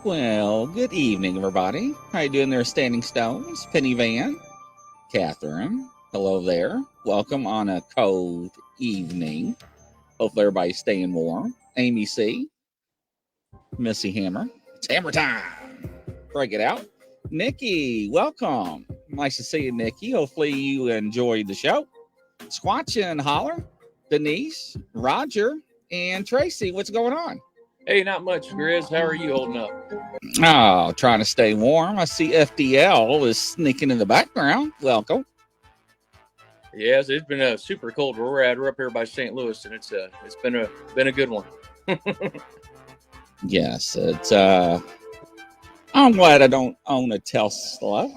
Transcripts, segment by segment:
Well, good evening, everybody. How you doing there, Standing Stones? Penny Van, Catherine, hello there. Welcome on a cold evening. Hopefully everybody's staying warm. Amy C, Missy Hammer. It's hammer time. Break it out. Nikki, welcome. Nice to see you, Nikki. Hopefully you enjoyed the show. Squatch and Holler, Denise, Roger, and Tracy. What's going on? Hey, not much, Grizz. How are you holding up? Oh, trying to stay warm. I see FDL is sneaking in the background. Welcome. Yes, it's been super cold where we're at. We're up here by St. Louis, and it's been a good one. Yes, it's I'm glad I don't own a Tesla.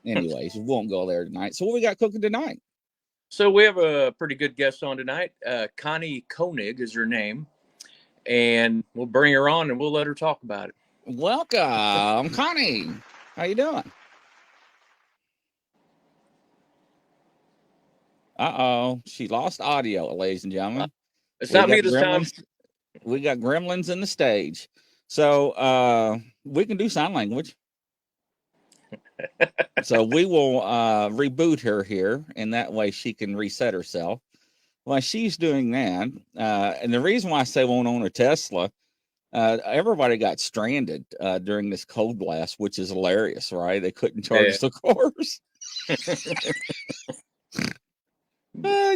Anyways, we won't go there tonight. So what we got cooking tonight? So we have a pretty good guest on tonight. Connie Koenig is her name, and we'll bring her on and we'll let her talk about it. Welcome, Connie. How you doing? Uh-oh, she lost audio, ladies and gentlemen. It's not me this time. We got gremlins in the stage. So we can do sign language. So we will reboot her here, and that way she can reset herself. While she's doing that, and the reason why I say won't own a Tesla, everybody got stranded during this cold blast, which is hilarious, right? They couldn't charge the cars.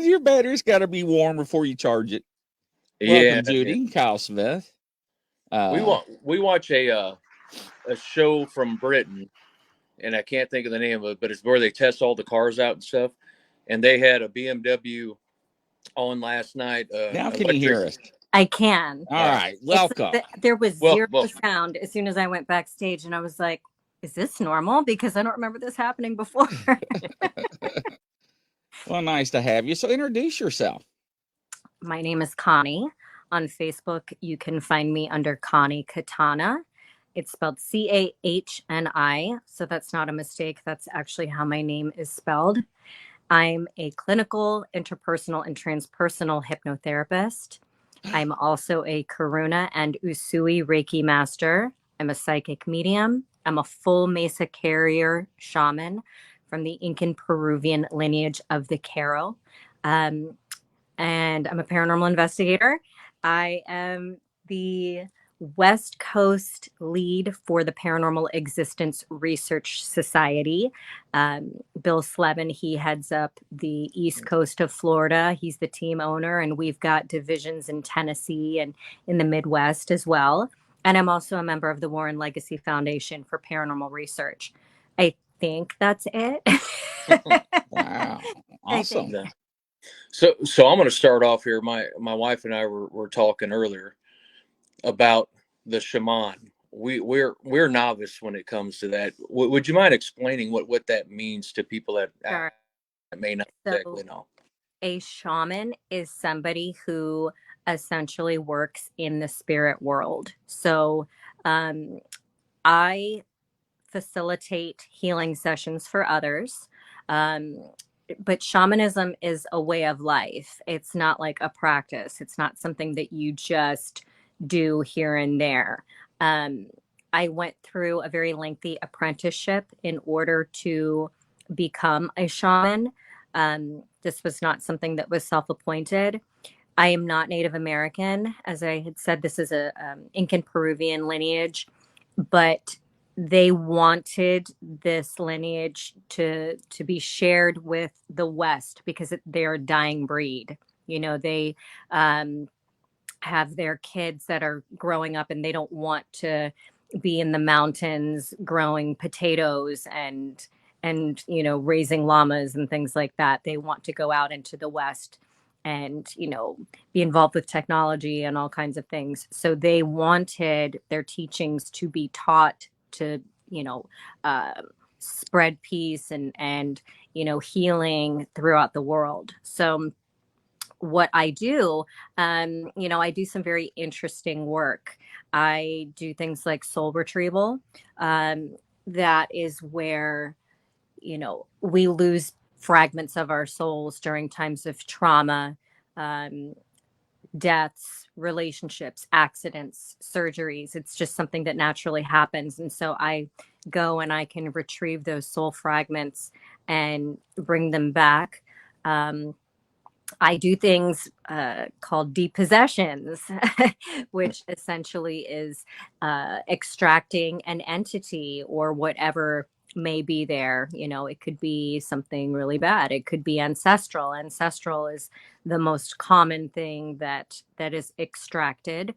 Your battery's got to be warm before you charge it. Welcome, Judy, Kyle Smith. We watch a show from Britain, and I can't think of the name of it, but it's where they test all the cars out and stuff. And they had a BMW on last night. Now, can you hear us? I can. All right, welcome. There was zero sound as soon as I went backstage, and I was like, "Is this normal?" Because I don't remember this happening before. Well, nice to have you. So, introduce yourself. My name is Connie. On Facebook, you can find me under Connie Katana. It's spelled Chani, so that's not a mistake. That's actually how my name is spelled. I'm a clinical, interpersonal, and transpersonal hypnotherapist. I'm also a Karuna and Usui Reiki master. I'm a psychic medium. I'm a full Mesa carrier shaman from the Incan Peruvian lineage of the Caro. And I'm a paranormal investigator. I am the West Coast lead for the Paranormal Existence Research Society. Bill Slevin, he heads up the East Coast of Florida. He's the team owner, and we've got divisions in Tennessee and in the Midwest as well. And I'm also a member of the Warren Legacy Foundation for Paranormal Research. I think that's it. Wow. Awesome. So I'm going to start off here. My wife and I were talking earlier about the shaman. We're novice when it comes to that. Would you mind explaining what that means to people that may not exactly know? A shaman is somebody who essentially works in the spirit world. So I facilitate healing sessions for others. But shamanism is a way of life. It's not like a practice. It's not something that you just do here and there. I went through a very lengthy apprenticeship in order to become a shaman. This was not something that was self-appointed. I am not Native American. As I had said, this is a Incan Peruvian lineage, but they wanted this lineage to be shared with the West because they're a dying breed. You know, they have their kids that are growing up and they don't want to be in the mountains growing potatoes and you know, raising llamas and things like that. They want to go out into the West and, you know, be involved with technology and all kinds of things. So they wanted their teachings to be taught to, you know, spread peace and, you know, healing throughout the world. So what I do, you know, I do some very interesting work. I do things like soul retrieval. That is where, you know, we lose fragments of our souls during times of trauma, deaths, relationships, accidents, surgeries. It's just something that naturally happens. And so I go and I can retrieve those soul fragments and bring them back. I do things called depossessions, which essentially is extracting an entity or whatever may be there. You know, it could be something really bad. It could be ancestral. Ancestral is the most common thing that is extracted.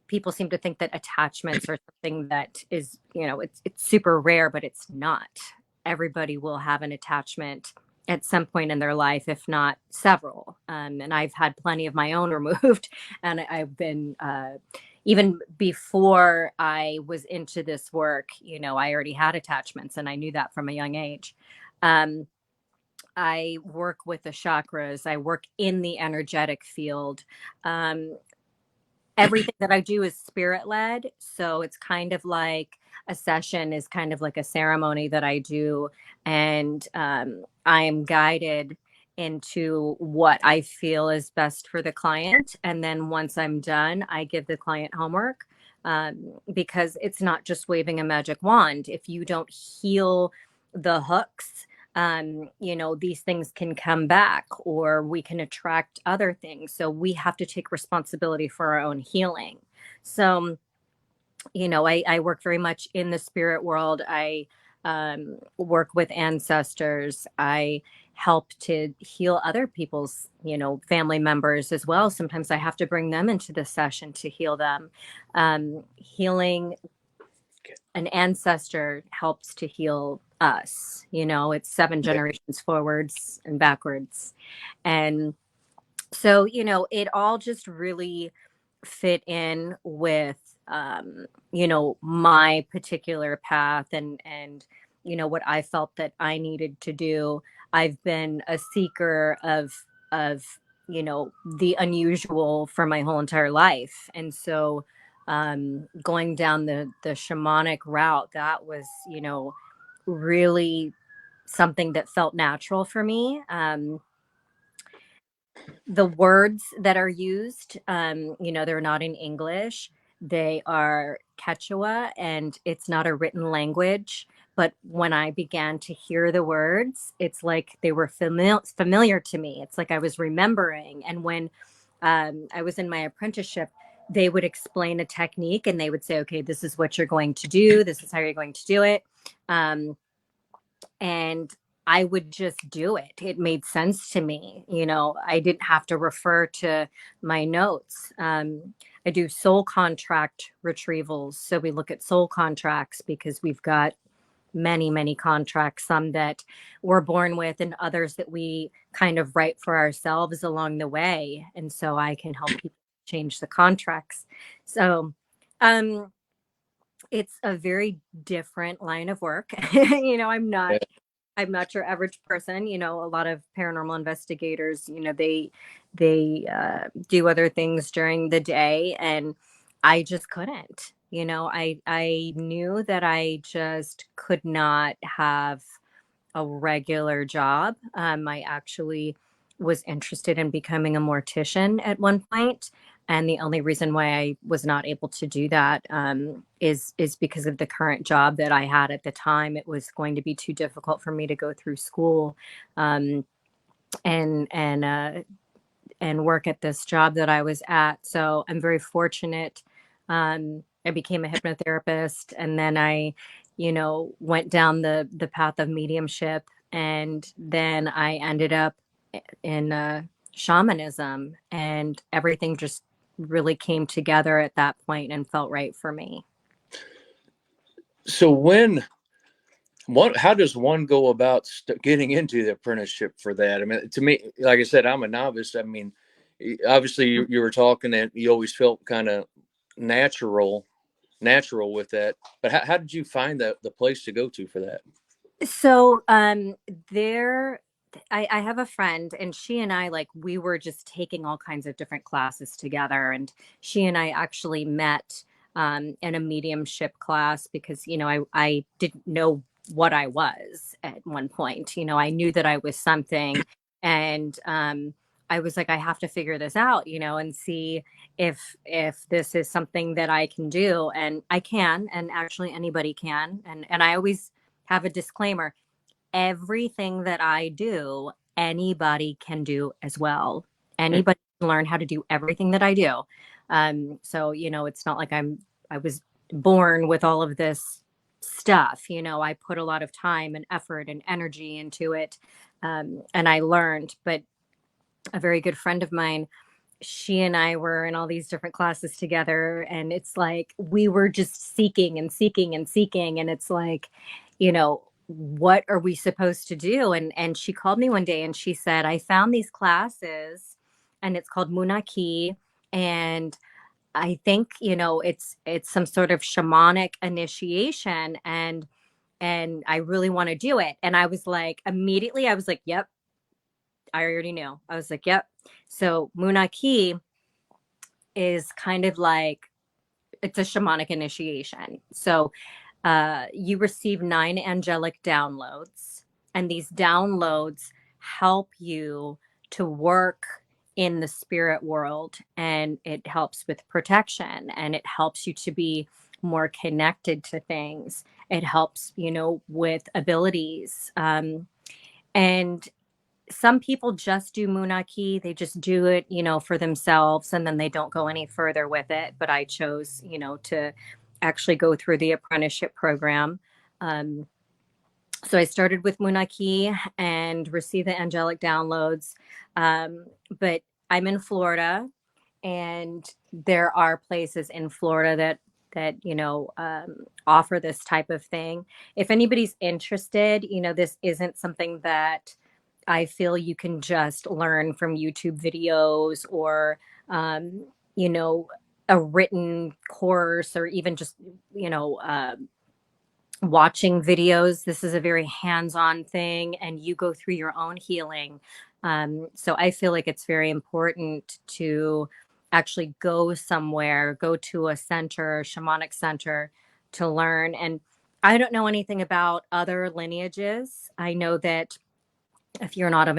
People seem to think that attachments are something that is, you know, it's super rare, but it's not. Everybody will have an attachment at some point in their life, if not several. And I've had plenty of my own removed. And I've been, even before I was into this work, you know, I already had attachments and I knew that from a young age. I work with the chakras. I work in the energetic field. Everything that I do is spirit led. So it's kind of like a session is kind of like a ceremony that I do. And I am guided into what I feel is best for the client. And then once I'm done, I give the client homework, because it's not just waving a magic wand. If you don't heal the hooks, these things can come back, or we can attract other things. So we have to take responsibility for our own healing. So, I work very much in the spirit world. I work with ancestors. I help to heal other people's, family members as well. Sometimes I have to bring them into the session to heal them. Healing an ancestor helps to heal us. It's 7 generations forwards and backwards. And so, it all just really fit in with, my particular path, and what I felt that I needed to do. I've been a seeker of the unusual for my whole entire life. And so, going down the shamanic route, that was, really something that felt natural for me. The words that are used, they're not in English. They are Quechua, and it's not a written language. But when I began to hear the words, it's like they were familiar to me. It's like I was remembering. And when I was in my apprenticeship, they would explain a technique and they would say, okay, this is what you're going to do. This is how you're going to do it. And I would just do it. It made sense to me. I didn't have to refer to my notes. I do soul contract retrievals. So we look at soul contracts because we've got many, many contracts, some that we're born with and others that we kind of write for ourselves along the way. And so I can help people change the contracts. So, it's a very different line of work. I'm not your average person. A lot of paranormal investigators, they do other things during the day, and I just couldn't. I knew that I just could not have a regular job. I actually was interested in becoming a mortician at one point, and the only reason why I was not able to do that, is because of the current job that I had at the time. It was going to be too difficult for me to go through school, and work at this job that I was at. So I'm very fortunate. I became a hypnotherapist, and then I, went down the path of mediumship, and then I ended up in shamanism, and everything just really came together at that point and felt right for me. So how does one go about getting into the apprenticeship for that? I mean, to me, like I said, I'm a novice. I mean, obviously you were talking that you always felt kind of natural with that, but how did you find the place to go to for that? So, there, I have a friend, and she and I, like, we were just taking all kinds of different classes together. And she and I actually met in a mediumship class because, I didn't know what I was at one point. I knew that I was something. And I was like, I have to figure this out, and see if this is something that I can do. And I can, and actually anybody can. And I always have a disclaimer: everything that I do, anybody can do as well. Anybody can learn how to do everything that I do. So, it's not like I was born with all of this stuff. I put a lot of time and effort and energy into it. And I learned. But a very good friend of mine, she and I were in all these different classes together, and it's like we were just seeking and seeking and seeking. And it's like, what are we supposed to do? And she called me one day and she said, I found these classes, and it's called Munaki, and I think, it's some sort of shamanic initiation, and I really want to do it. And I was like, immediately I was like, yep, I already knew. I was like, yep. So Munaki is kind of like, it's a shamanic initiation. So you receive 9 angelic downloads, and these downloads help you to work in the spirit world, and it helps with protection, and it helps you to be more connected to things. It helps, with abilities. And some people just do Munaki. They just do it, for themselves, and then they don't go any further with it. But I chose, to actually go through the apprenticeship program. So I started with Munaki and received the angelic downloads. But I'm in Florida, and there are places in Florida that offer this type of thing. If anybody's interested, this isn't something that I feel you can just learn from YouTube videos or, you know, a written course, or even just, watching videos. This is a very hands-on thing, and you go through your own healing. So I feel like it's very important to actually go somewhere, go to a center, shamanic center, to learn. And I don't know anything about other lineages. I know that if you're not of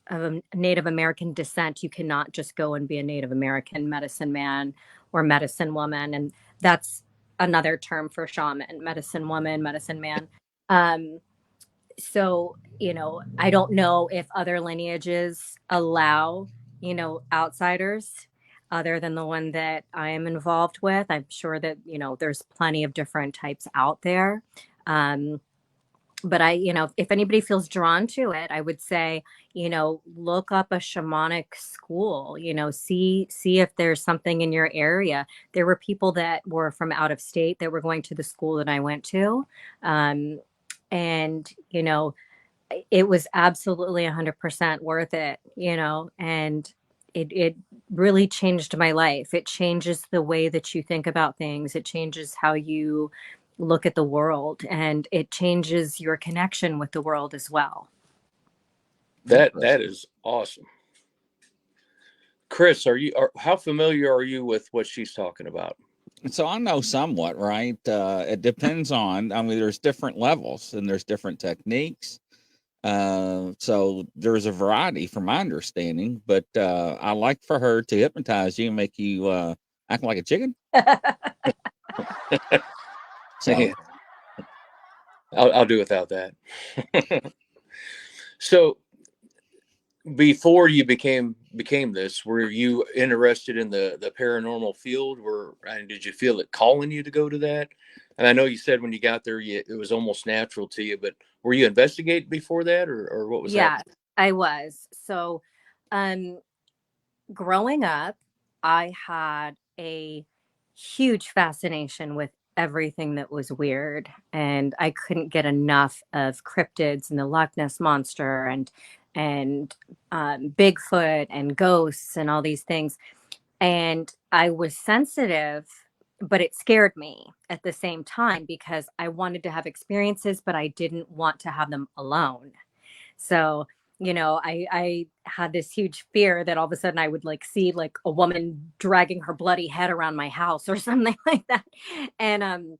a Native American descent, you cannot just go and be a Native American medicine man or medicine woman. And that's another term for shaman: medicine woman, medicine man. Um, so, I don't know if other lineages allow, outsiders other than the one that I am involved with. I'm sure that, there's plenty of different types out there. But if anybody feels drawn to it, I would say, look up a shamanic school, see if there's something in your area. There were people that were from out of state that were going to the school that I went to. And, it was absolutely 100% worth it, and it really changed my life. It changes the way that you think about things. It changes how you look at the world, and it changes your connection with the world as well. That is awesome. Chris, how familiar are you with what she's talking about? So I know somewhat, right? It depends on, there's different levels and there's different techniques. So there's a variety from my understanding, but I like for her to hypnotize you and make you act like a chicken. So I'll do without that. So before you became this, were you interested in the paranormal field? And did you feel it calling you to go to that? And I know you said when you got there, it was almost natural to you, but were you investigating before that, or what was Yeah, happening? I was. So, growing up, I had a huge fascination with everything that was weird, and I couldn't get enough of cryptids and the Loch Ness monster and Bigfoot and ghosts and all these things. And I was sensitive, but it scared me at the same time because I wanted to have experiences, but I didn't want to have them alone. So, I had this huge fear that all of a sudden I would like see like a woman dragging her bloody head around my house or something like that. And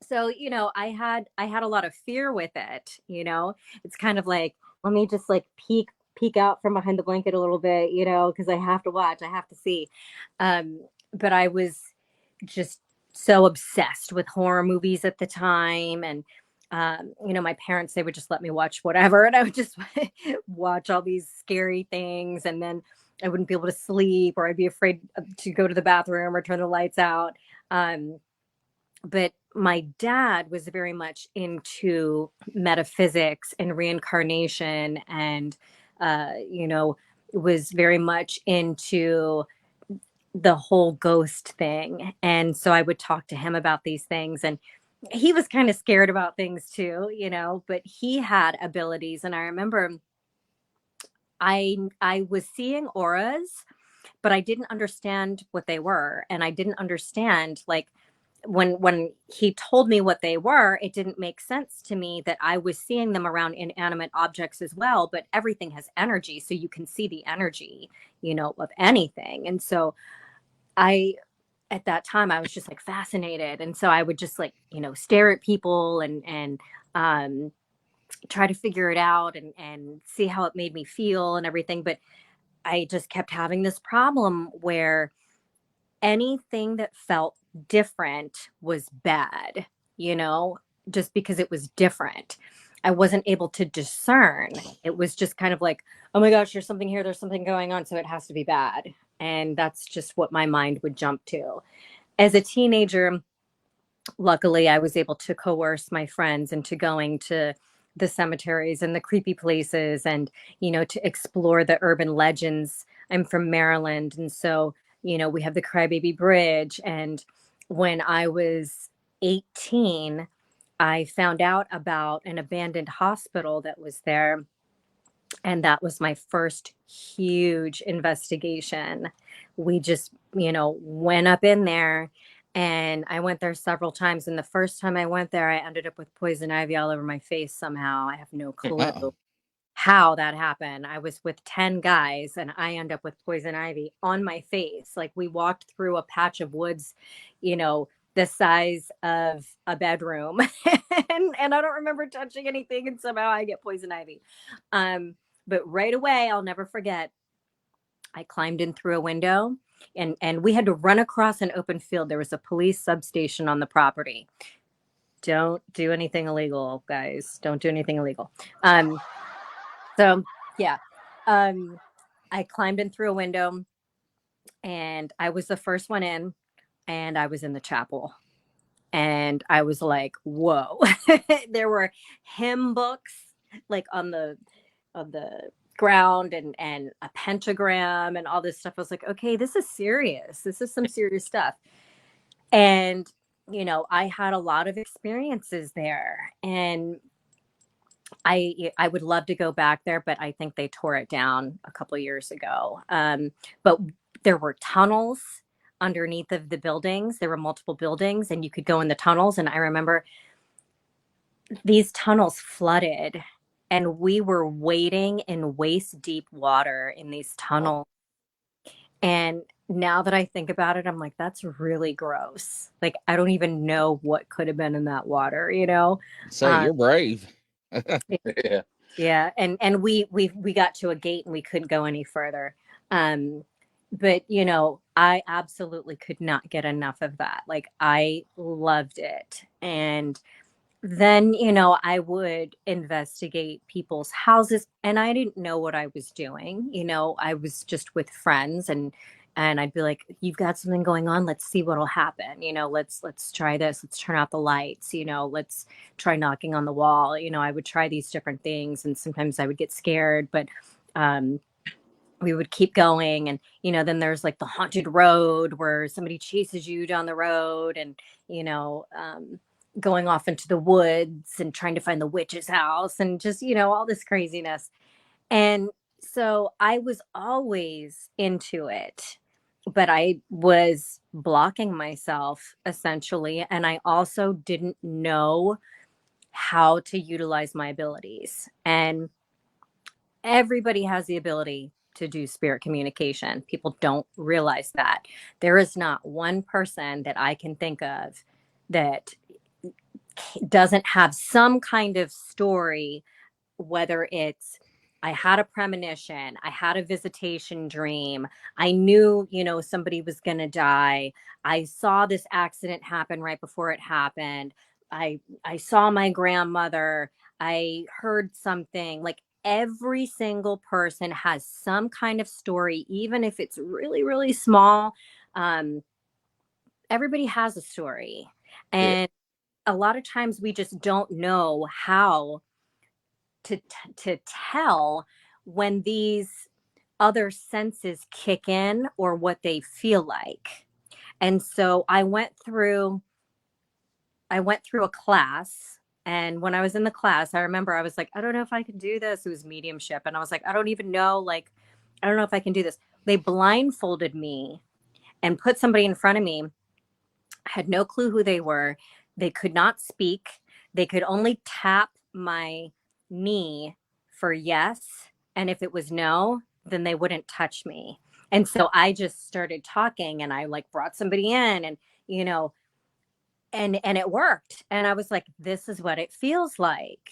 so, I had a lot of fear with it. It's kind of like, let me just like peek out from behind the blanket a little bit, because I have to watch, I have to see. But I was just so obsessed with horror movies at the time. And my parents, they would just let me watch whatever, and I would just watch all these scary things, and then I wouldn't be able to sleep, or I'd be afraid to go to the bathroom or turn the lights out. But my dad was very much into metaphysics and reincarnation, and was very much into the whole ghost thing. And so I would talk to him about these things, and he was kind of scared about things too, but he had abilities. And I remember I was seeing auras, but I didn't understand what they were. And I didn't understand, like, when he told me what they were, it didn't make sense to me that I was seeing them around inanimate objects as well. But everything has energy, so you can see the energy, of anything. And so at that time, I was just like fascinated. And so I would just like, stare at people and try to figure it out and see how it made me feel and everything. But I just kept having this problem where anything that felt different was bad, you know, just because it was different. I wasn't able to discern. It was just kind of like, oh my gosh, there's something here, there's something going on, so it has to be bad. And that's just what my mind would jump to. As a teenager, luckily, I was able to coerce my friends into going to the cemeteries and the creepy places and, to explore the urban legends. I'm from Maryland. And so, we have the Crybaby Bridge. And when I was 18, I found out about an abandoned hospital that was there. And that was my first huge investigation. We just, went up in there, and I went there several times. And the first time I went there, I ended up with poison ivy all over my face somehow. I have no clue Uh-oh. how that happened. I was with 10 guys and I end up with poison ivy on my face. Like, we walked through a patch of woods, the size of a bedroom. and I don't remember touching anything, and somehow I get poison ivy. But right away, I'll never forget, I climbed in through a window, and we had to run across an open field. There was a police substation on the property. Don't do anything illegal, guys. Don't do anything illegal. So yeah, I climbed in through a window, and I was the first one in, and I was in the chapel. And I was like, whoa. There were hymn books like on the ground, and a pentagram and all this stuff. I was like, okay, this is serious. This is some serious stuff. And I had a lot of experiences there, and I would love to go back there, but I think they tore it down a couple of years ago. But there were tunnels underneath of the buildings. There were multiple buildings, and you could go in the tunnels. And I remember these tunnels flooded, and we were wading in waist deep water in these tunnels. And now that I think about it, I'm like, that's really gross. Like, I don't even know what could have been in that water, Say, Um, you're brave. Yeah. yeah, and we got to a gate and we couldn't go any further. But I absolutely could not get enough of that. Like, I loved it. And then I would investigate people's houses, and I didn't know what I was doing. I was just with friends, and I'd be like, you've got something going on, let's see what'll happen. Let's try this, let's turn out the lights, let's try knocking on the wall. I would try these different things, and sometimes I would get scared, but um we would keep going. And then there's like the haunted road where somebody chases you down the road, and going off into the woods and trying to find the witch's house, and just all this craziness. And so I was always into it, but I was blocking myself essentially, and I also didn't know how to utilize my abilities. And everybody has the ability to do spirit communication. People don't realize that. There is not one person that I can think of that doesn't have some kind of story, whether it's, I had a premonition, I had a visitation dream, I knew, somebody was going to die, I saw this accident happen right before it happened, I saw my grandmother, I heard something. Like, every single person has some kind of story, even if it's really, really small. Um, Everybody has a story. Yeah. And a lot of times we just don't know how to tell when these other senses kick in, or what they feel like. And so I went through a class, and when I was in the class, I remember I was like, I don't know if I can do this. It was mediumship, and I was like, I don't even know, like, I don't know if I can do this. They blindfolded me and put somebody in front of me. I had no clue who they were. They could not speak. They could only tap my knee for yes. And if it was no, then they wouldn't touch me. And so I just started talking, and I like brought somebody in, and, and it worked. And I was like, this is what it feels like.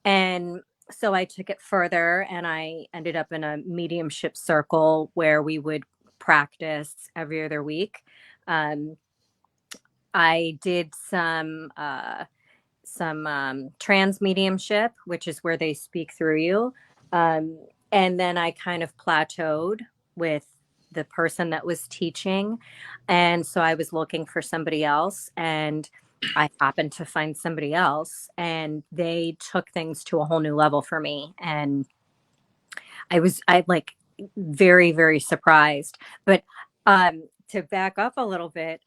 And so I took it further, and I ended up in a mediumship circle where we would practice every other week. Um, I did some trans mediumship, which is where they speak through you. Um, and then I kind of plateaued with the person that was teaching. And so I was looking for somebody else, and I happened to find somebody else, and they took things to a whole new level for me. And I like very, very surprised. But to back up a little bit,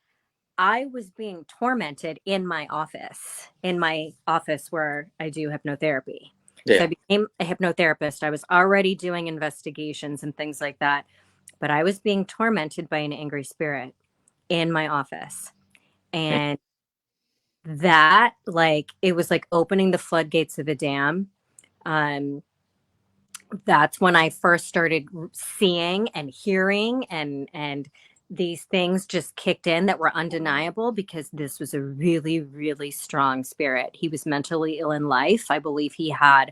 I was being tormented in my office where I do hypnotherapy. So I Yeah. became a hypnotherapist. I was already doing investigations and things like that, but I was being tormented by an angry spirit in my office. Hmm. And that, like, it was like opening the floodgates of a dam. Um, that's when I first started seeing and hearing, and these things just kicked in that were undeniable, because this was a really, really strong spirit. He was mentally ill in life. I believe he had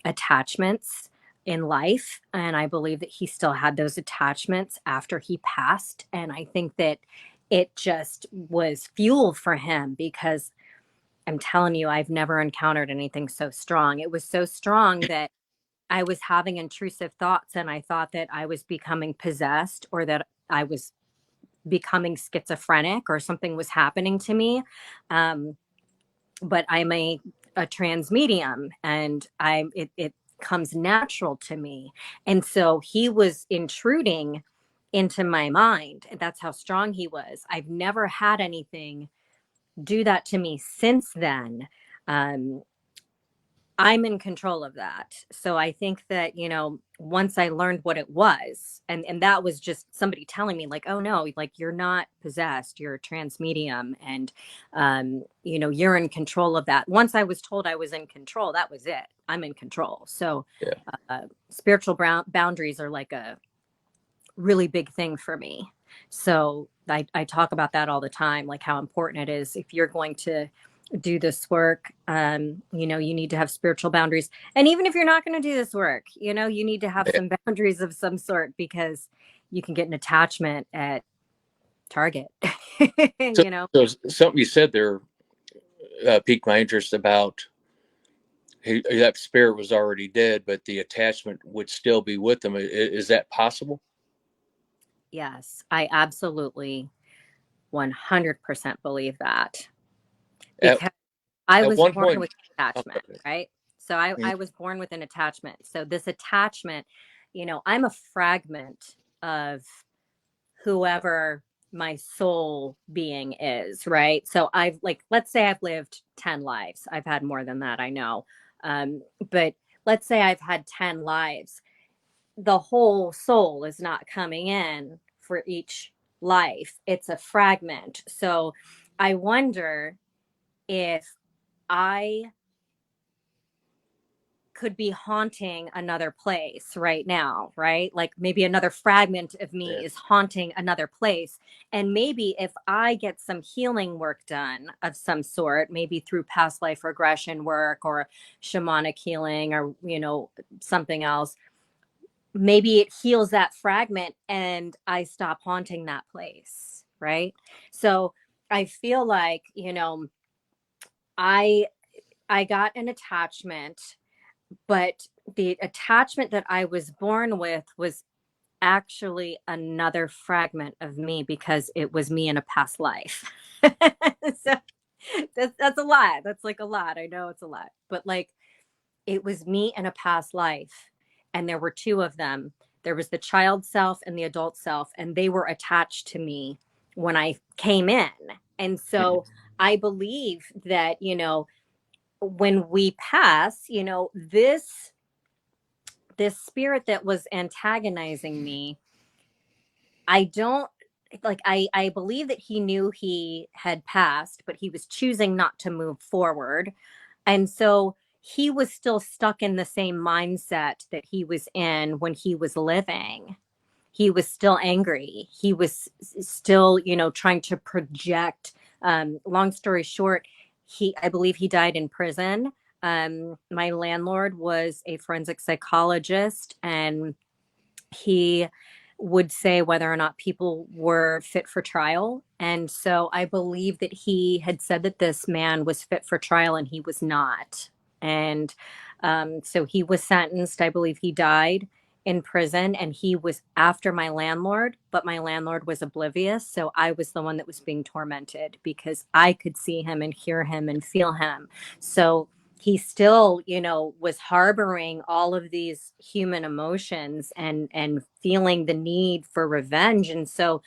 attachments in life, and I believe that he still had those attachments after he passed. And I think that it just was fuel for him, because I'm telling you, I've never encountered anything so strong. It was so strong that I was having intrusive thoughts, and I thought that I was becoming possessed, or that I was becoming schizophrenic, or something was happening to me. Um, but I'm a trans medium, and it comes natural to me. And so he was intruding into my mind. And that's how strong he was. I've never had anything do that to me since then. Um, I'm in control of that. So I think that, once I learned what it was, and that was just somebody telling me, like, oh no, like, you're not possessed, you're a trans medium, and you're in control of that. Once I was told I was in control, that was it. I'm in control. So Yeah. spiritual boundaries are like a really big thing for me. So I talk about that all the time, like how important it is, if you're going to do this work. You need to have spiritual boundaries. And even if you're not going to do this work, you need to have Yeah. some boundaries of some sort, because you can get an attachment at Target. So, you know so something you said there piqued my interest about that spirit was already dead, but the attachment would still be with them. Is that possible? Yes, I absolutely 100% believe that, At, because I at was one born point, with oh, attachment, okay. right? So I was born with an attachment. So this attachment, I'm a fragment of whoever my soul being is, right? So let's say I've lived 10 lives. I've had more than that, I know. But let's say I've had 10 lives. The whole soul is not coming in for each life, it's a fragment. So I wonder if I could be haunting another place right now, right? Like maybe another fragment of me Yeah. is haunting another place. And maybe if I get some healing work done of some sort, maybe through past life regression work, or shamanic healing, or, something else, maybe it heals that fragment and I stop haunting that place, right? So I feel like, I I got an attachment, but the attachment that I was born with was actually another fragment of me, because it was me in a past life. So that's a lot. That's like a lot. I know it's a lot, but like, it was me in a past life. And there were two of them. There was the child self and the adult self, and they were attached to me when I came in. And Mhm. so I believe that, when we pass, this spirit that was antagonizing me, I don't I believe that he knew he had passed, but he was choosing not to move forward. And so he was still stuck in the same mindset that he was in when he was living. He was still angry. He was still, trying to project. Long story short, I believe he died in prison. My landlord was a forensic psychologist, and he would say whether or not people were fit for trial. And so I believe that he had said that this man was fit for trial and he was not. And so he was sentenced. I believe he died in prison, and he was after my landlord, but my landlord was oblivious. So I was the one that was being tormented because I could see him and hear him and feel him. So he still, was harboring all of these human emotions and feeling the need for revenge. And so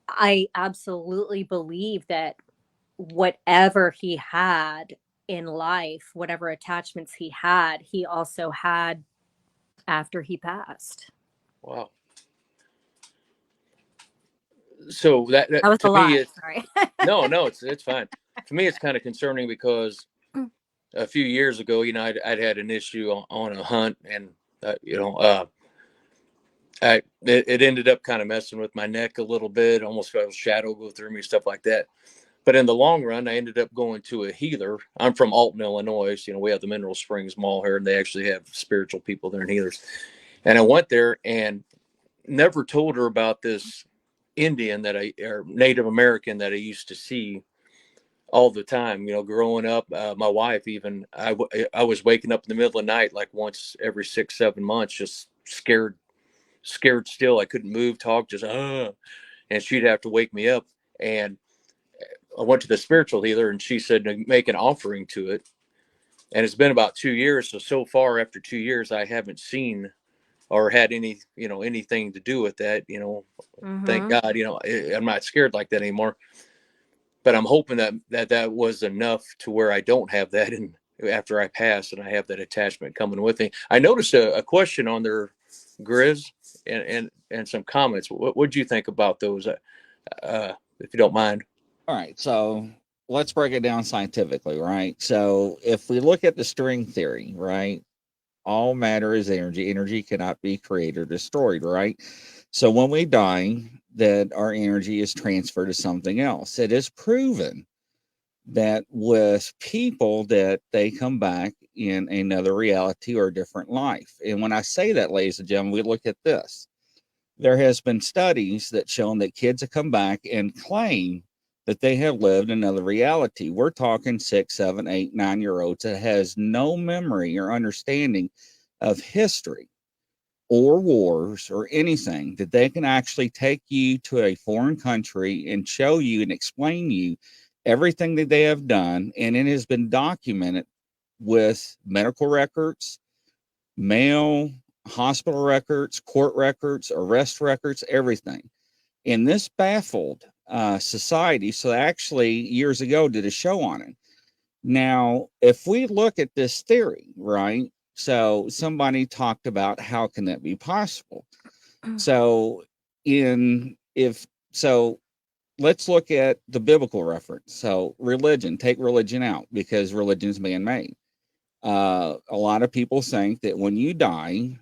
I absolutely believe that whatever he had in life, whatever attachments he also had after he passed. Wow. So That was to a me, lot. it's Sorry. no, it's fine. For me, it's kind of concerning because a few years ago, I'd had an issue on a hunt, and it ended up kind of messing with my neck a little bit. Almost felt a shadow go through me, stuff like that. But in the long run, I ended up going to a healer. I'm from Alton, Illinois. So, we have the Mineral Springs Mall here, and they actually have spiritual people there and healers. And I went there and never told her about this Indian or Native American that I used to see all the time. Growing up, my wife even, I was waking up in the middle of the night like once every 6-7 months, just scared still. I couldn't move, talk, just and she'd have to wake me up. And I went to the spiritual healer, and she said to make an offering to it. And it's been about 2 years. So far, after 2 years, I haven't seen or had anything to do with that. Thank Mm-hmm. God. I'm not scared like that anymore. But I'm hoping that was enough to where I don't have that, and after I pass, and I have that attachment coming with me. I noticed a question on their Grizz, and some comments. What would you think about those, if you don't mind? All right, so let's break it down scientifically, right? So if we look at the string theory, right, all matter is energy. Energy cannot be created or destroyed, right? So when we die, that our energy is transferred to something else. It is proven that with people that they come back in another reality or a different life. And when I say that, ladies and gentlemen, we look at this. There has been studies that shown that kids have come back and claim that they have lived another reality. We're talking 6, 7, 8, 9 year olds that has no memory or understanding of history or wars or anything, that they can actually take you to a foreign country and show you and explain you everything that they have done. And it has been documented with medical records, mail, hospital records, court records, arrest records, everything. And this baffled society. So actually, years ago, did a show on it. Now, if we look at this theory, right? So somebody talked about how can that be possible? So in if so let's look at the biblical reference. So religion, take religion out because religion is man-made. A lot of people think that when you die,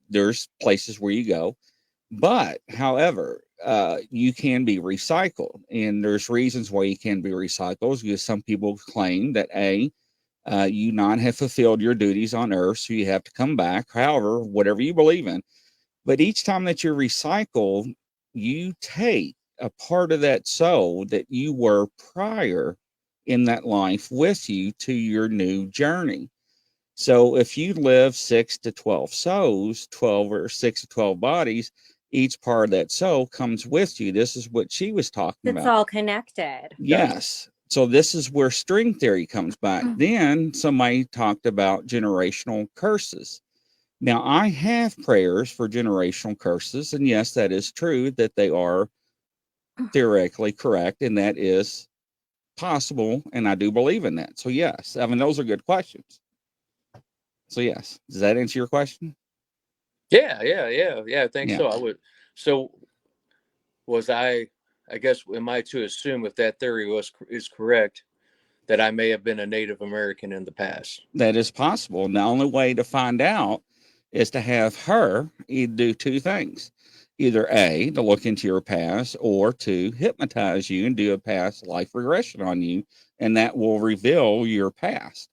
there's places where you go, but however, you can be recycled, and there's reasons why you can be recycled. Because some people claim that you not have fulfilled your duties on earth, so you have to come back. However, whatever you believe in, but each time that you're recycled, you take a part of that soul that you were prior in that life with you to your new journey. So if you live 6 to 12 souls, 12 or 6 to 12 bodies, each part of that soul comes with you. This is what she was talking It's about. all connected. Gotcha. Yes. So this is where string theory comes back. Then somebody talked about generational curses. Now, I have prayers for generational curses, and yes, that is true that they are theoretically correct, and that is possible, and I do believe in that. So, yes, I mean, those are good questions. So, yes, does that answer your question? Yeah. I think Yeah, so. I would. So was I guess, am I to assume, if that theory is correct, that I may have been a Native American in the past? that is possible. And the only way to find out is to have her do two things: either A, to look into your past, or to hypnotize you and do a past life regression on you, and that will reveal your past.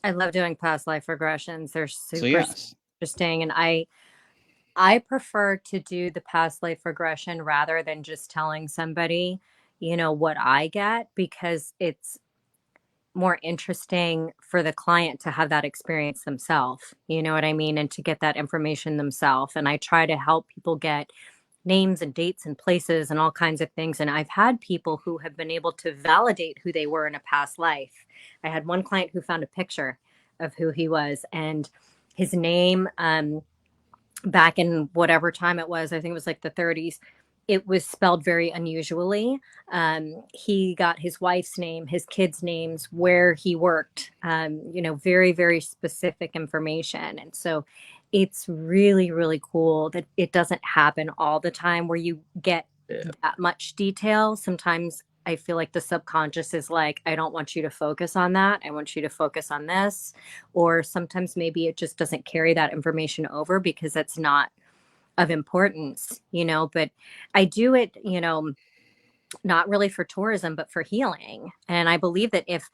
I love doing past life regressions. They're So super yes. interesting. And I prefer to do the past life regression rather than just telling somebody, what I get, because it's more interesting for the client to have that experience themselves. You know what I mean? And to get that information themselves. And I try to help people get names and dates and places and all kinds of things. And I've had people who have been able to validate who they were in a past life. I had one client who found a picture of who he was, and his name, back in whatever time it was, I think it was like the 30s, it was spelled very unusually. He got his wife's name, his kids' names, where he worked, very, very specific information. And so it's really, really cool that it doesn't happen all the time where you get Yeah. that much detail. Sometimes I feel like the subconscious is like, I don't want you to focus on that. I want you to focus on this. Or sometimes maybe it just doesn't carry that information over because it's not of importance, but I do it, not really for tourism, but for healing. And I believe that if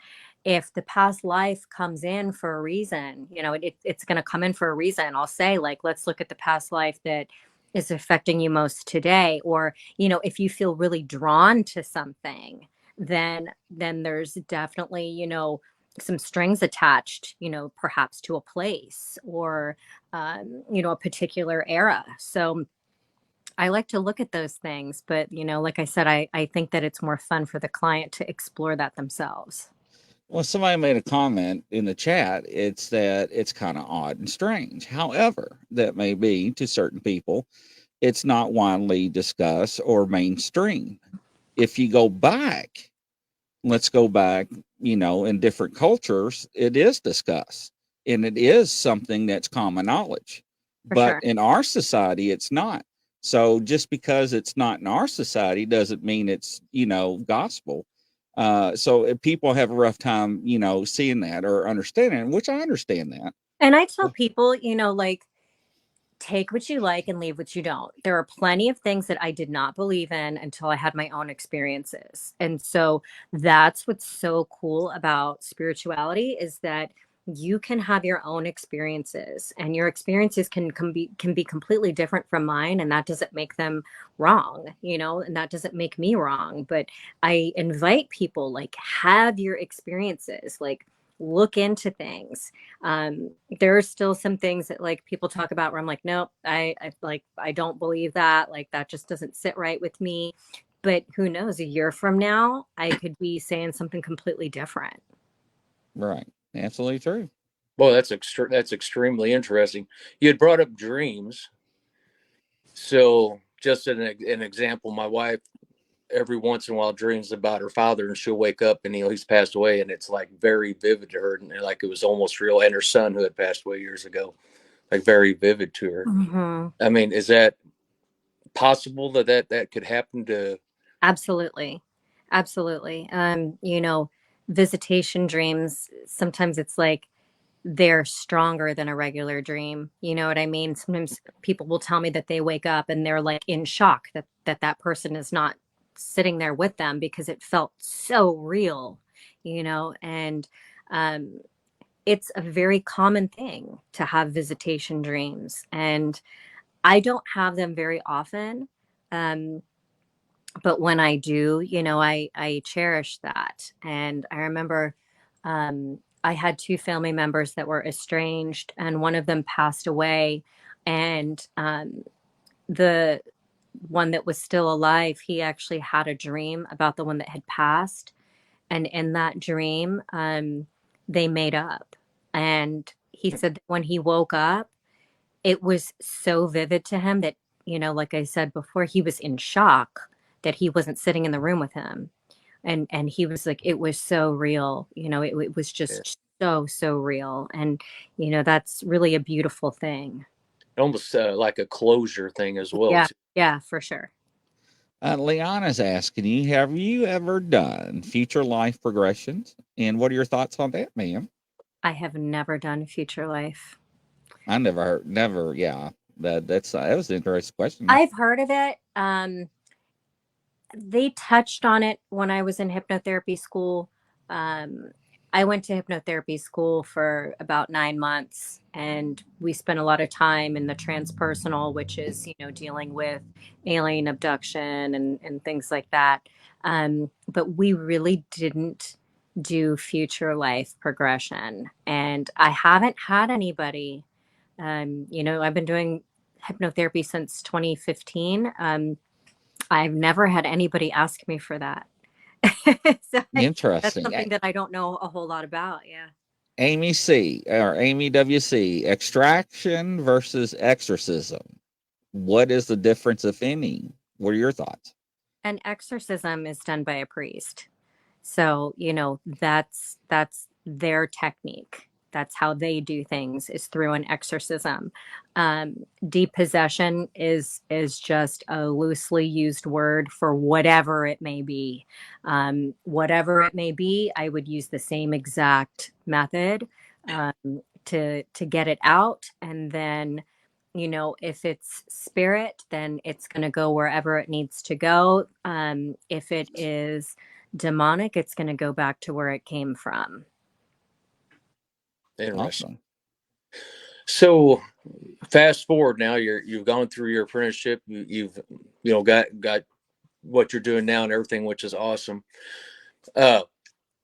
the past life comes in for a reason, it's going to come in for a reason. I'll say, like, let's look at the past life that is affecting you most today. Or, if you feel really drawn to something, then there's definitely, some strings attached, perhaps to a place or, a particular era. So I like to look at those things, but like I said, I think that it's more fun for the client to explore that themselves. Well, somebody made a comment in the chat. It's that it's kind of odd and strange. However, that may be to certain people, it's not widely discussed or mainstream. If you go back, let's go back, in different cultures, it is discussed and it is something that's common knowledge. For But sure. in our society, it's not. So just because it's not in our society doesn't mean it's, gospel. So if people have a rough time, seeing that or understanding, which I understand that. And I tell people, like, take what you like and leave what you don't. There are plenty of things that I did not believe in until I had my own experiences. And so that's what's so cool about spirituality, is that you can have your own experiences, and your experiences can be completely different from mine, and that doesn't make them wrong, and that doesn't make me wrong. But I invite people, like, have your experiences, like, look into things. There are still some things that, like, people talk about where I'm like, nope, I don't believe that. Like, that just doesn't sit right with me. But who knows, a year from now, I could be saying something completely different. Right. Absolutely true. Boy, that's extremely interesting. You had brought up dreams. So, just an example, my wife every once in a while dreams about her father, and she'll wake up and he's passed away, and it's like very vivid to her, and like it was almost real. And her son, who had passed away years ago, like very vivid to her. Hmm. I mean, is that possible that could happen to? Absolutely. Absolutely. Visitation dreams, sometimes it's like they're stronger than a regular dream. You know what I mean? Sometimes people will tell me that they wake up and they're like in shock that person is not sitting there with them because it felt so real, and um, it's a very common thing to have visitation dreams. And I don't have them very often. Um, but when I do, I cherish that. And I remember I had two family members that were estranged, and one of them passed away. And the one that was still alive, he actually had a dream about the one that had passed. And in that dream, they made up. And he said that when he woke up, it was so vivid to him that, like I said before, he was in shock that he wasn't sitting in the room with him. And he was like, it was so real, it was Yeah, just so real. And, that's really a beautiful thing. almost like a closure thing as well. Yeah. Too. Yeah, for sure. Leanna's asking you, have you ever done future life progressions? And what are your thoughts on that, ma'am? I have never done future life. I never heard, never, yeah. That was an interesting question. I've heard of it. They touched on it when I was in hypnotherapy school. Um, I went to hypnotherapy school for about 9 months, and we spent a lot of time in the transpersonal, which is, dealing with alien abduction and things like that. But we really didn't do future life progression. And I haven't had anybody, I've been doing hypnotherapy since 2015. I've never had anybody ask me for that. That's Interesting. something that I don't know a whole lot about. Yeah. Amy C or Amy WC, extraction versus exorcism. What is the difference, if any? What are your thoughts? An exorcism is done by a priest. So, that's their technique. That's how they do things, is through an exorcism. Depossession is just a loosely used word for whatever it may be. Whatever it may be, I would use the same exact method to get it out. And then, if it's spirit, then it's going to go wherever it needs to go. If it is demonic, it's going to go back to where it came from. Interesting. Awesome. So fast forward now, you've gone through your apprenticeship. You've got what you're doing now and everything, which is awesome.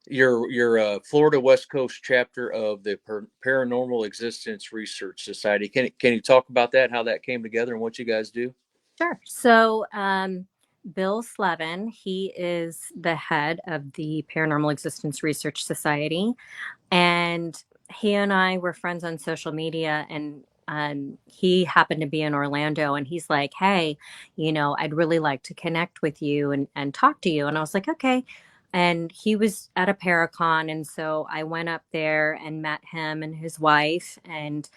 Your Florida West Coast chapter of the Paranormal Existence Research Society. Can you talk about that? How that came together and what you guys do? Sure. So, Bill Slevin, he is the head of the Paranormal Existence Research Society, and he and I were friends on social media, and he happened to be in Orlando, and he's like, "Hey, I'd really like to connect with you and talk to you." And I was like, "Okay." And he was at a Paracon, and so I went up there and met him and his wife, and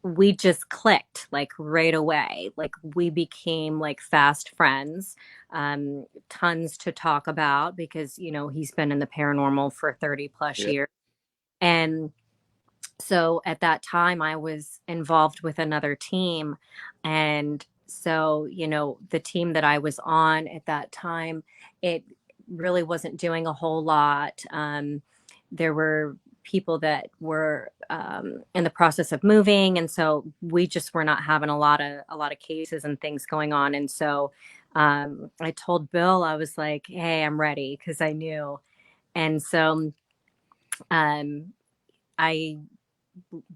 we just clicked like right away. Like we became like fast friends. Tons to talk about because he's been in the paranormal for 30 plus Yeah. years. And so at that time, I was involved with another team. And so, the team that I was on at that time, it really wasn't doing a whole lot. There were people that were in the process of moving, and so we just were not having a lot of cases and things going on. And so I told Bill, I was like, "Hey, I'm ready," because I knew. And so um, I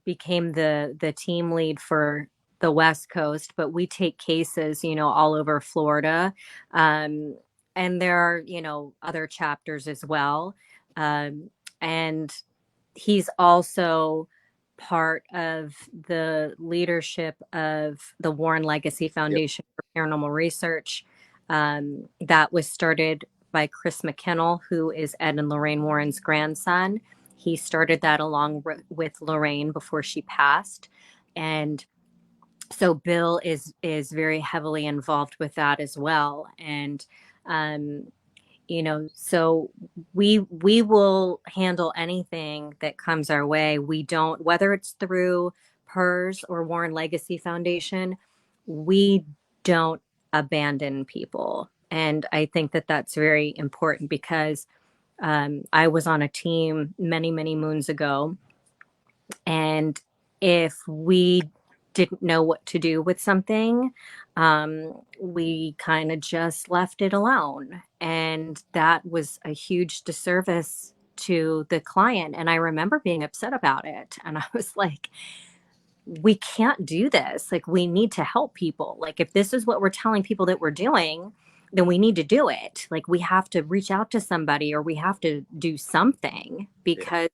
became the team lead for the West Coast, but we take cases, all over Florida. Um, and there are, other chapters as well. And he's also part of the leadership of the Warren Legacy Yep. Foundation for Paranormal Research. That was started by Chris McKinnell, who is Ed and Lorraine Warren's grandson. He started that along with Lorraine before she passed. And so Bill is very heavily involved with that as well. And so we will handle anything that comes our way. We don't, whether it's through PERS or Warren Legacy Foundation, we don't abandon people. And I think that that's very important because I was on a team many, many moons ago. And if we didn't know what to do with something, we kind of just left it alone. And that was a huge disservice to the client. And I remember being upset about it. And I was like, we can't do this. Like, we need to help people. Like, if this is what we're telling people that we're doing, then we need to do it. Like, we have to reach out to somebody or we have to do something because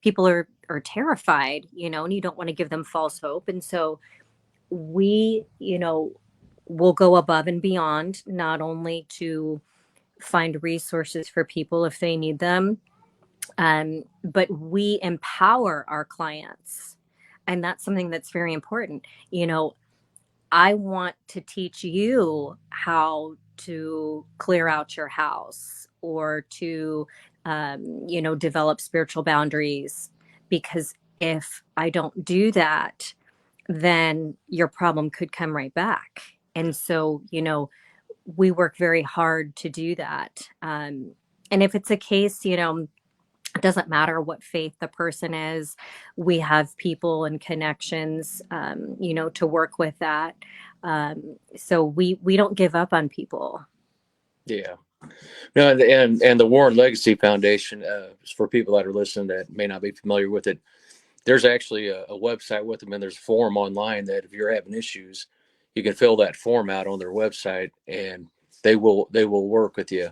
people are terrified, and you don't want to give them false hope. And so we, will go above and beyond, not only to find resources for people if they need them, but we empower our clients. And that's something that's very important. I want to teach you how to clear out your house or to, develop spiritual boundaries. Because if I don't do that, then your problem could come right back. And so, we work very hard to do that. And if it's a case, It doesn't matter what faith the person is. We have people and connections, to work with that. So we don't give up on people. Yeah. No, and the Warren Legacy Foundation, for people that are listening that may not be familiar with it, there's actually a website with them, and there's a form online that if you're having issues, you can fill that form out on their website, and they will work with you.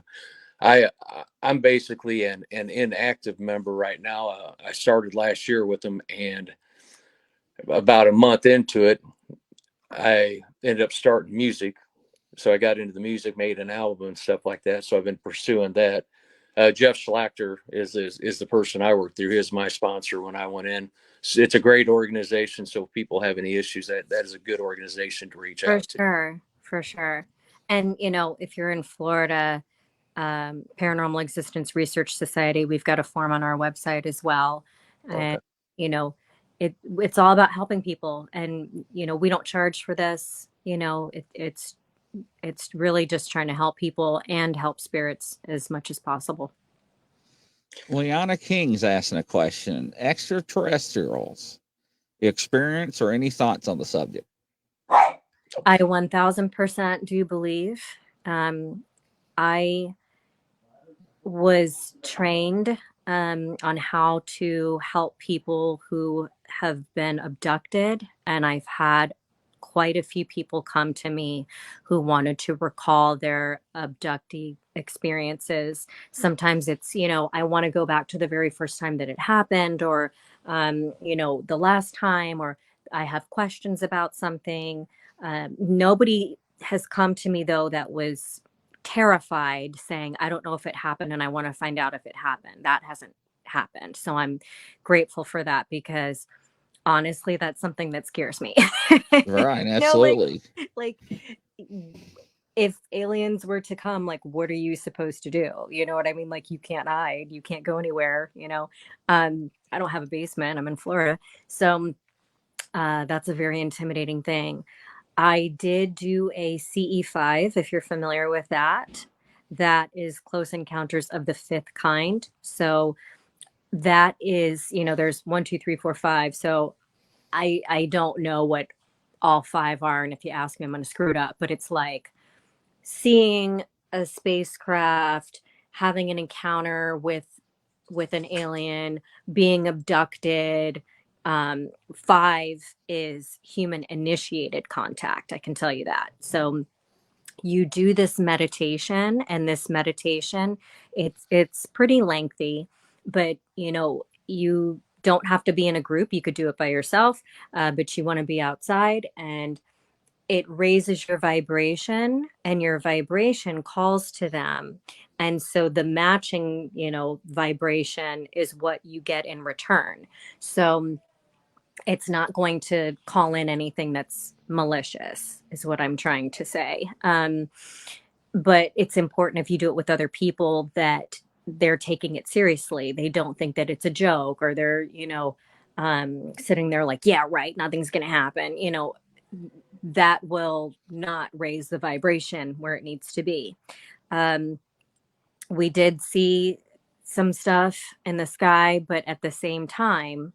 I'm basically an inactive member right now. I started last year with them, and about a month into it, I ended up starting music. So I got into the music, made an album and stuff like that. So I've been pursuing that. Jeff Schlachter is the person I work through. He is my sponsor when I went in. So it's a great organization. So if people have any issues, that is a good organization to reach For out to. sure, for sure. And if you're in Florida, Paranormal Existence Research Society, we've got a form on our website as well. Okay. And you know, it's all about helping people. And we don't charge for this. It's really just trying to help people and help spirits as much as possible. Liana King's asking a question. Extraterrestrials, experience or any thoughts on the subject? I 1000% do believe. I was trained on how to help people who have been abducted, and I've had quite a few people come to me who wanted to recall their abductee experiences. Sometimes it's, I want to go back to the very first time that it happened, or, the last time, or I have questions about something. Nobody has come to me, though, that was terrified saying, I don't know if it happened and I want to find out if it happened. That hasn't happened. So I'm grateful for that, because honestly, that's something that scares me. Right, Like, absolutely. like if aliens were to come, like, what are you supposed to do? You know what I mean? Like, you can't hide, you can't go anywhere. I don't have a basement. I'm in Florida. So that's a very intimidating thing. I did do a CE5, if you're familiar with that. That is Close Encounters of the Fifth Kind. So that is, there's one, two, three, four, five. So I don't know what all five are, and if you ask me, I'm going to screw it up. But it's like seeing a spacecraft, having an encounter with an alien, being abducted. Five is human initiated contact. I can tell you that. So you do this meditation, and this meditation, it's pretty lengthy, but you don't have to be in a group. You could do it by yourself, but you want to be outside, and it raises your vibration, and your vibration calls to them. And so the matching, vibration is what you get in return. So it's not going to call in anything that's malicious, is what I'm trying to say. But it's important, if you do it with other people, that they're taking it seriously. They don't think that it's a joke, or they're, sitting there like, yeah, right, nothing's going to happen. That will not raise the vibration where it needs to be. We did see some stuff in the sky, but at the same time,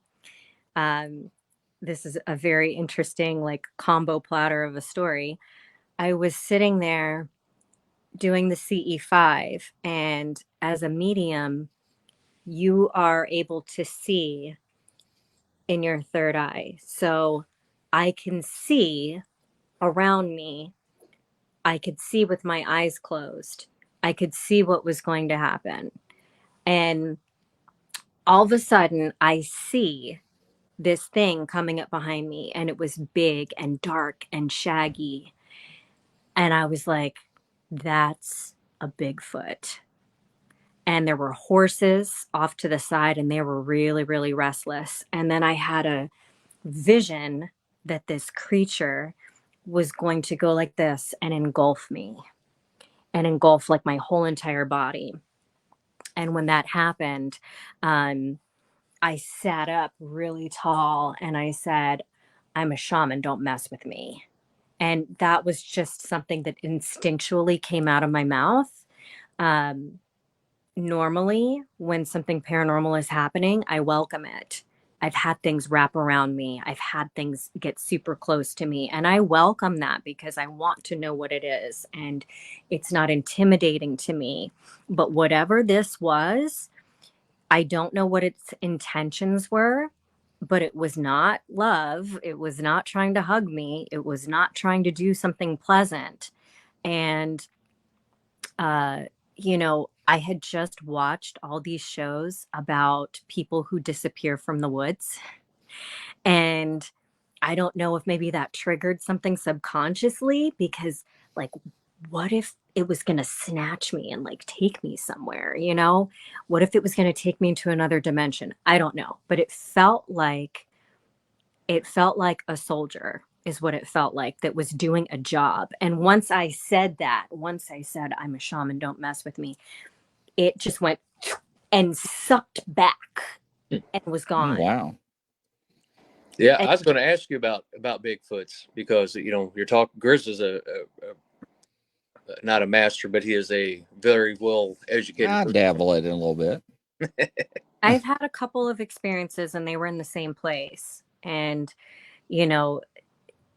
this is a very interesting, like, combo platter of a story. I was sitting there doing the CE5, and as a medium, you are able to see in your third eye. So I can see around me. I could see with my eyes closed. I could see what was going to happen. And all of a sudden, I see this thing coming up behind me, and it was big and dark and shaggy. And I was like, that's a Bigfoot. And there were horses off to the side, and they were really, really restless. And then I had a vision that this creature was going to go like this and engulf me, and engulf like my whole entire body. And when that happened, I sat up really tall and I said, I'm a shaman, don't mess with me. And that was just something that instinctually came out of my mouth. Um, normally when something paranormal is happening, I welcome it. I've had things wrap around me. I've had things get super close to me, and I welcome that because I want to know what it is, and it's not intimidating to me. But whatever this was, I don't know what its intentions were, but it was not love. It was not trying to hug me. It was not trying to do something pleasant. And uh, I had just watched all these shows about people who disappear from the woods. And I don't know if maybe that triggered something subconsciously because, like, what if it was going to snatch me and like take me somewhere, you know? What if it was going to take me into another dimension? I don't know, but it felt like a soldier is what it felt like that was doing a job. And once I said I'm a shaman, don't mess with me, it just went and sucked back and was Oh, gone. wow. Yeah, And I was going to ask you about Bigfoots because you're talking. Grizz is a not a master, but he is a very well educated I person. dabble it in a little bit. I've had a couple of experiences and they were in the same place. And, you know,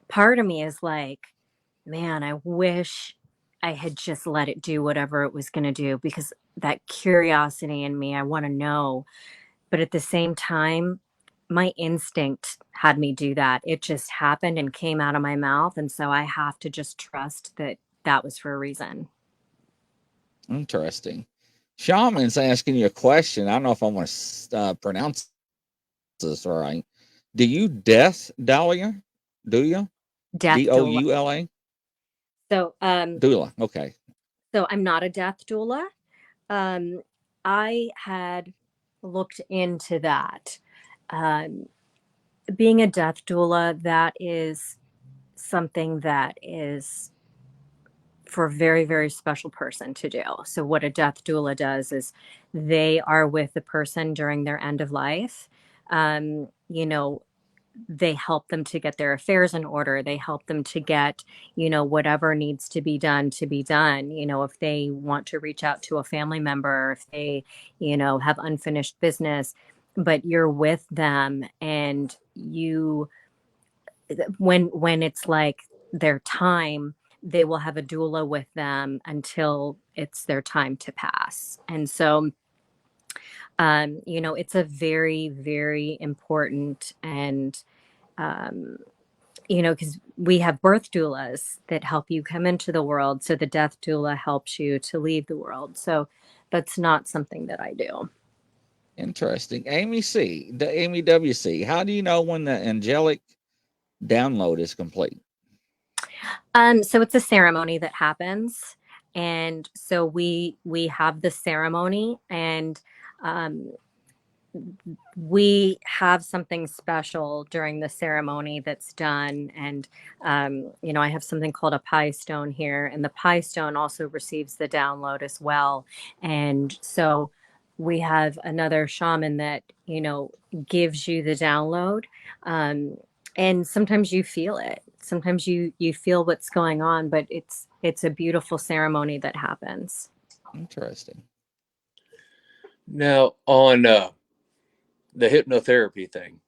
part of me is like, man, I wish I had just let it do whatever it was going to do because that curiosity in me, I want to know. But at the same time, my instinct had me do that. It just happened and came out of my mouth. And so I have to just trust that that was for a reason. Interesting. Shaman's asking you a question. I don't know if I'm going to pronounce this right. Do you death Dahlia? Do you? Death doula. Doula? So, Doula. Okay. so I'm not a death doula. Um, I had looked into that. Um, Being a death doula, that is something that is for a very, very special person to do. So, what a death doula does is they are with the person during their end of life. Um, you know, they help them to get their affairs in order. They help them to get, whatever needs to be done. If they want to reach out to a family member, if they, have unfinished business, but you're with them and when it's like their time, they will have a doula with them until it's their time to pass. And so, it's a very, very important and, um, because we have birth doulas that help you come into the world. So the death doula helps you to leave the world. So that's not something that I do. Interesting. Amy WC, how do you know when the angelic download is complete? So it's a ceremony that happens. And so we have the ceremony and um, we have something special during the ceremony that's done. And, I have something called a pie stone here, and the pie stone also receives the download as well. And so we have another shaman that, gives you the download. Um, and sometimes you feel it. Sometimes you feel what's going on, but it's a beautiful ceremony that happens. Interesting. Now on the hypnotherapy thing,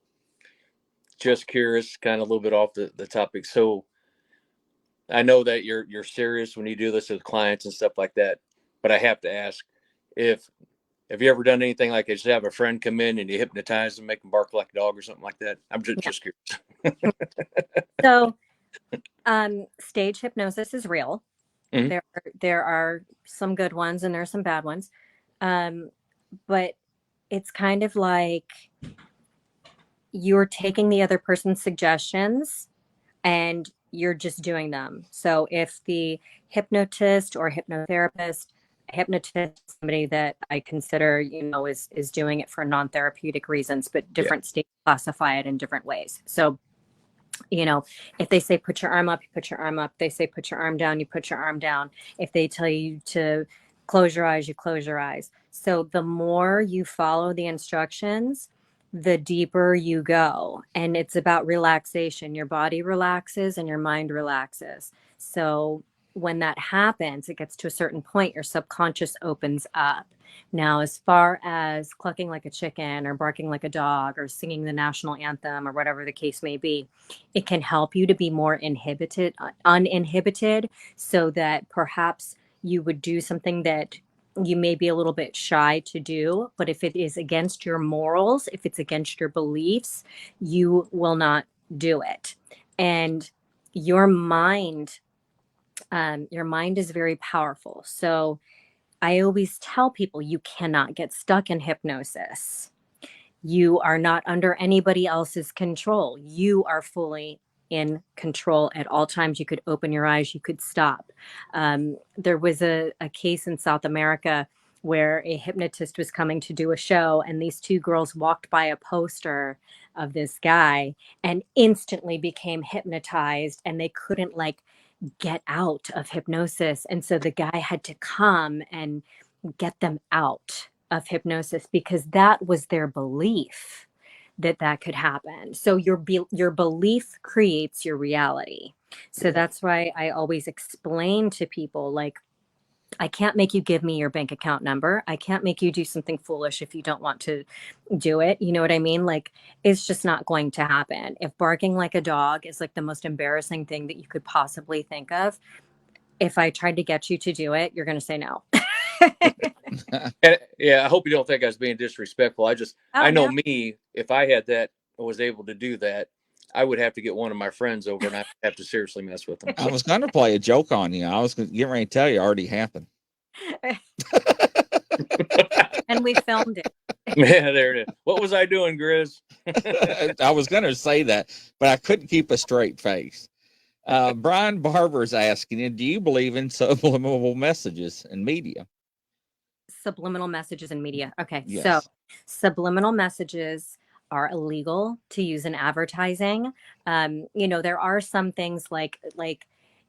just curious, kind of a little bit off the topic. So I know that you're serious when you do this with clients and stuff like that, but I have to ask if have you ever done anything like this? Have a friend come in and you hypnotize them, make them bark like a dog or something like that? I'm Yeah. just curious. So stage hypnosis is real. Mhm. There are some good ones and there are some bad ones. Um, but it's kind of like you're taking the other person's suggestions and you're just doing them. So if the hypnotist or hypnotist, somebody that I consider, is doing it for non-therapeutic reasons, but Yeah, different states classify it in different ways. So if they say put your arm up, you put your arm up. They say put your arm down, you put your arm down. If they tell you to close your eyes, you close your eyes. So the more you follow the instructions, the deeper you go. And it's about relaxation. Your body relaxes and your mind relaxes. So when that happens, it gets to a certain point, your subconscious opens up. Now, as far as clucking like a chicken or barking like a dog or singing the national anthem or whatever the case may be, it can help you to be more uninhibited, so that perhaps you would do something that you may be a little bit shy to do. But if it is against your morals, if it's against your beliefs, you will not do it. And your mind, your mind is very powerful. So I always tell people you cannot get stuck in hypnosis. You are not under anybody else's control. You are fully in control at all times. You could open your eyes, you could stop. There was a case in South America where a hypnotist was coming to do a show, and these two girls walked by a poster of this guy and instantly became hypnotized, and they couldn't like get out of hypnosis. And so the guy had to come and get them out of hypnosis because that was their belief that that could happen. So your belief creates your reality. So that's why I always explain to people, like, I can't make you give me your bank account number. I can't make you do something foolish if you don't want to do it. You know what I mean? Like, it's just not going to happen. If barking like a dog is like the most embarrassing thing that you could possibly think of, if I tried to get you to do it, you're going to say no. And, yeah, I hope you don't think I was being disrespectful. I know No. me, if I had that, was able to do that, I would have to get one of my friends over and I have to seriously mess with them. I was going to play a joke on you. I was getting ready to tell you it already happened. And we filmed it. Yeah, there it is. What was I doing, Grizz? I was going to say that, but I couldn't keep a straight face. Brian Barber's asking you, do you believe in subliminal messages in media? Subliminal messages in media. Okay. Yes. So subliminal messages are illegal to use in advertising. There are some things like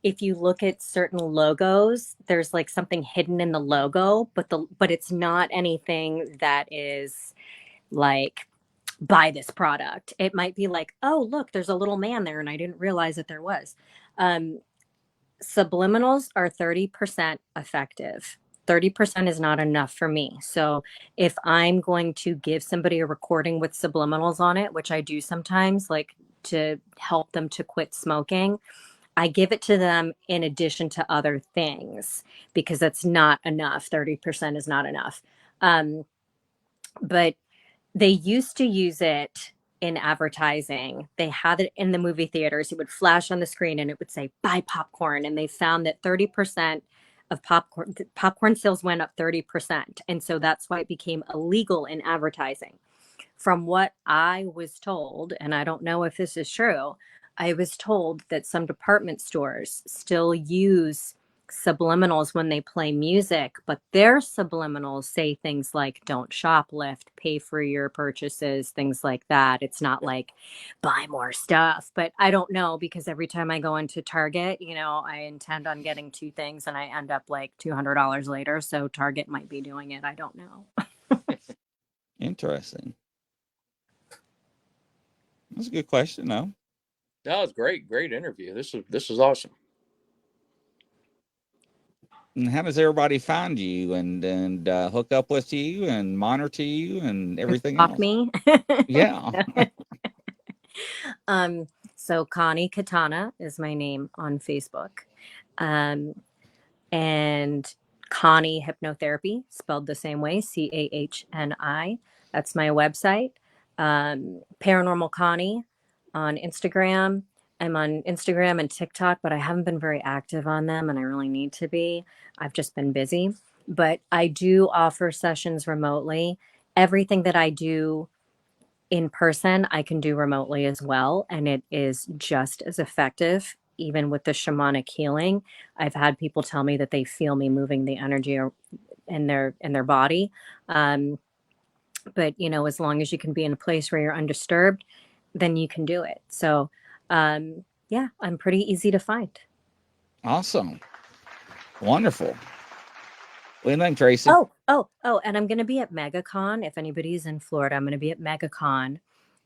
if you look at certain logos, there's like something hidden in the logo, but it's not anything that is like, buy this product. It might be like, oh, look, there's a little man there and I didn't realize that there was. Subliminals are 30% effective. 30% is not enough for me. So if I'm going to give somebody a recording with subliminals on it, which I do sometimes, like to help them to quit smoking, I give it to them in addition to other things because that's not enough. 30% is not enough. But they used to use it in advertising. They had it in the movie theaters. It would flash on the screen and it would say, buy popcorn. And they found that 30% of popcorn sales went up 30%. And so that's why it became illegal in advertising. From what I was told, and I don't know if this is true, I was told that some department stores still use subliminals when they play music, but their subliminals say things like don't shoplift, pay for your purchases, things like that. It's not like buy more stuff. But I don't know, because every time I go into Target, I intend on getting two things and I end up like $200 later. So Target might be doing it. I don't know. Interesting. That's a good question, though. That was great interview. This is awesome. And how does everybody find you and hook up with you and monitor you and everything Stalk else? me. Yeah. So Connie Katana is my name on Facebook. And Connie Hypnotherapy, spelled the same way, Chani. That's my website. Paranormal Connie on Instagram. I'm on Instagram and TikTok, but I haven't been very active on them, and I really need to be. I've just been busy. But I do offer sessions remotely. Everything that I do in person, I can do remotely as well, and it is just as effective. Even with the shamanic healing, I've had people tell me that they feel me moving the energy in their body. But as long as you can be in a place where you're undisturbed, then you can do it. So yeah, I'm pretty easy to find. Awesome. Wonderful. What do you think, Tracy? Oh, and I'm going to be at MegaCon. If anybody's in Florida, I'm going to be at MegaCon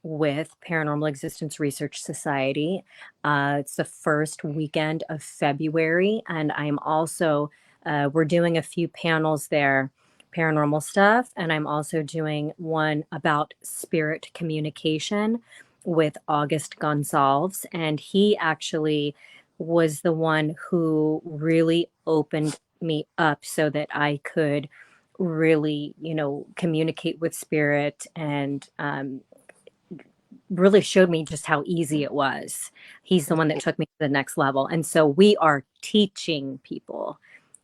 with Paranormal Existence Research Society. It's the first weekend of February, and I'm also, we're doing a few panels there, paranormal stuff, and I'm also doing one about spirit communication with August Gonsalves. And he actually was the one who really opened me up so that I could really, communicate with spirit, and really showed me just how easy it was. He's the one that took me to the next level. And so we are teaching people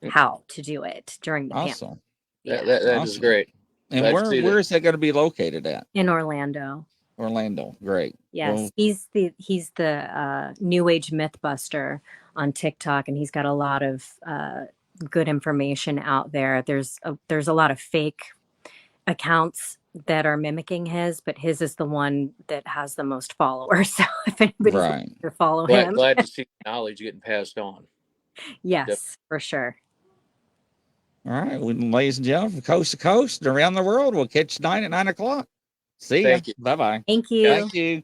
how to do it during the panel. Awesome. Yeah. That is Awesome. great. And Glad to see where that. is that going to be located at? In Orlando. Orlando. Great. Yes. Well, he's the New Age Mythbuster on TikTok, and he's got a lot of good information out there. There's a lot of fake accounts that are mimicking his, but his is the one that has the most followers. So if anybody's right. looking to follow Glad, him, glad to see knowledge getting passed on. yes, for sure. All right. Well, ladies and gentlemen, from coast to coast and around the world, we'll catch you tonight at 9 o'clock. See ya. Thank you. Bye-bye. Thank you. Thank you.